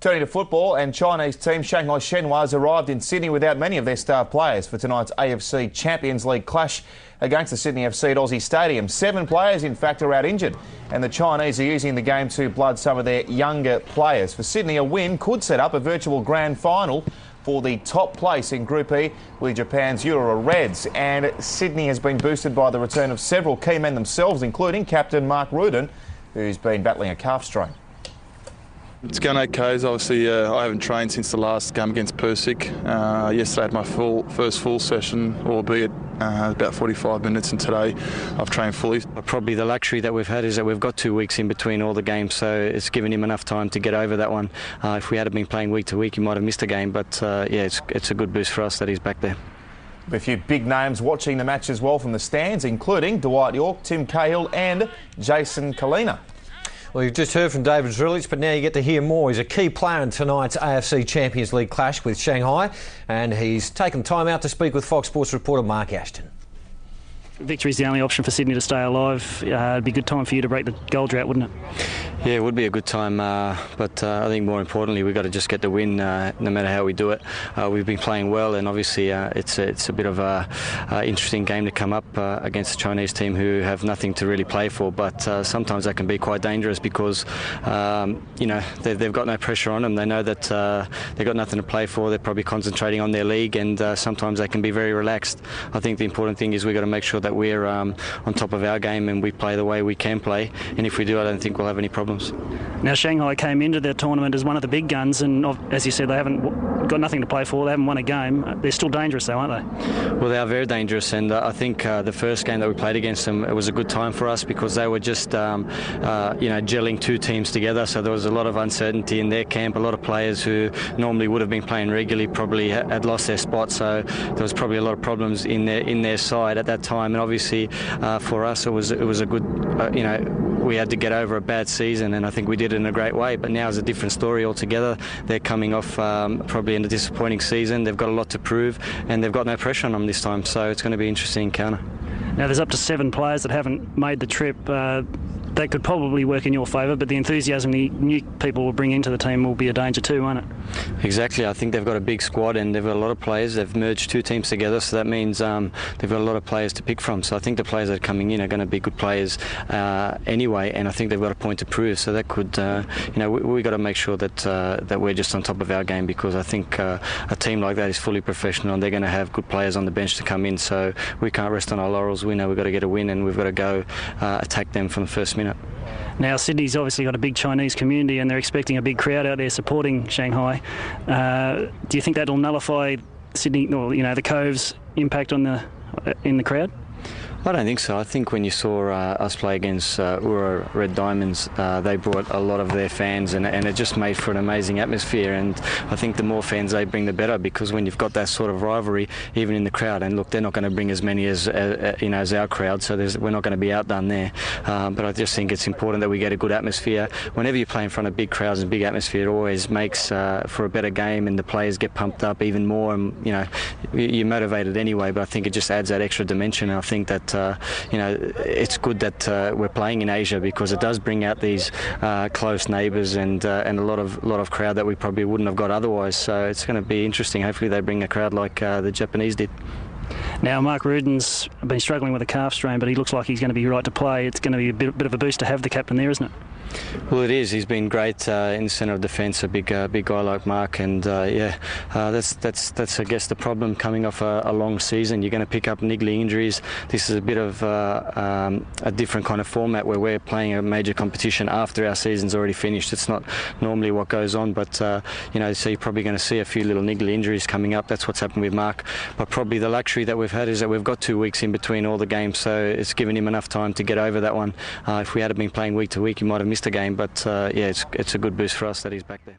Turning to football, and Chinese team Shanghai Shenhua has arrived in Sydney without many of their star players for tonight's AFC Champions League clash against the Sydney FC at Aussie Stadium. 7 players, in fact, are out injured, and the Chinese are using the game to blood some of their younger players. For Sydney, a win could set up a virtual grand final for the top place in Group E with Japan's Ura Reds. And Sydney has been boosted by the return of several key men themselves, including captain Mark Rudin, who's been battling a calf strain. It's going okay. Obviously, I haven't trained since the last game against Persic. Yesterday I had my first full session, albeit about 45 minutes, and today I've trained fully. Probably the luxury that we've had is that we've got 2 weeks in between all the games, so it's given him enough time to get over that one. If we had been playing week to week, he might have missed a game, but yeah, it's a good boost for us that he's back there. A few big names watching the match as well from the stands, including Dwight York, Tim Cahill and Jason Kalina. Well, you've just heard from David Zdrilic, but now you get to hear more. He's a key player in tonight's AFC Champions League clash with Shanghai, and he's taken time out to speak with Fox Sports reporter Mark Ashton. Victory is the only option for Sydney to stay alive. It'd be a good time for you to break the goal drought, wouldn't it? Yeah, it would be a good time, but I think more importantly we've got to just get the win no matter how we do it. We've been playing well, and obviously it's a bit of a interesting game to come up against a Chinese team who have nothing to really play for, but sometimes that can be quite dangerous because you know, they've got no pressure on them. They know that they've got nothing to play for. They're probably concentrating on their league, and sometimes they can be very relaxed. I think the important thing is we've got to make sure that we're on top of our game and we play the way we can play, and if we do, I don't think we'll have any problems. Now, Shanghai came into the tournament as one of the big guns, and as you said, they haven't got nothing to play for. They haven't won a game. They're still dangerous though, aren't they? Well, they are very dangerous, and I think the first game that we played against them, it was a good time for us because they were just you know, gelling 2 teams together, so there was a lot of uncertainty in their camp. A lot of players who normally would have been playing regularly probably had lost their spot, so there was probably a lot of problems in their side at that time. And obviously for us it was a good you know, we had to get over a bad season, and I think we did it in a great way. But now it's a different story altogether. They're coming off probably in a disappointing season. They've got a lot to prove, and they've got no pressure on them this time, so it's going to be an interesting encounter. Now, there's up to 7 players that haven't made the trip. That could probably work in your favour, but the enthusiasm the new people will bring into the team will be a danger too, won't it? Exactly. I think they've got a big squad and they've got a lot of players. They've merged 2 teams together, so that means they've got a lot of players to pick from. So I think the players that are coming in are going to be good players anyway, and I think they've got a point to prove. So that could, you know, we've got to make sure that that we're just on top of our game, because I think a team like that is fully professional and they're going to have good players on the bench to come in. So we can't rest on our laurels. We know we've got to get a win, and we've got to go attack them from the first minute. Now, Sydney's obviously got a big Chinese community and they're expecting a big crowd out there supporting Shanghai. Do you think that'll nullify Sydney, or, you know, the Cove's impact on in the crowd? I don't think so. I think when you saw us play against Ura Red Diamonds, they brought a lot of their fans, and it just made for an amazing atmosphere. And I think the more fans they bring, the better, because when you've got that sort of rivalry, even in the crowd, and look, they're not going to bring as many as you know, as our crowd, so we're not going to be outdone there. But I just think it's important that we get a good atmosphere. Whenever you play in front of big crowds and big atmosphere, it always makes for a better game, and the players get pumped up even more. And you know, you're motivated anyway. But I think it just adds that extra dimension. And I think that you know, it's good that we're playing in Asia, because it does bring out these close neighbours and a lot of crowd that we probably wouldn't have got otherwise. So it's going to be interesting. Hopefully they bring a crowd like the Japanese did. Now, Mark Rudin's been struggling with a calf strain, but he looks like he's going to be right to play. It's going to be a bit of a boost to have the captain there, isn't it? Well, it is. He's been great in the centre of defence, a big guy like Mark, and yeah, that's I guess the problem coming off a long season. You're going to pick up niggly injuries. This is a bit of a different kind of format where we're playing a major competition after our season's already finished. It's not normally what goes on, but you know, so you're probably going to see a few little niggly injuries coming up. That's what's happened with Mark. But probably the luxury that we've had is that we've got 2 weeks in between all the games, so it's given him enough time to get over that one. If we had been playing week to week, he might have missed a game, but yeah, it's a good boost for us that he's back there.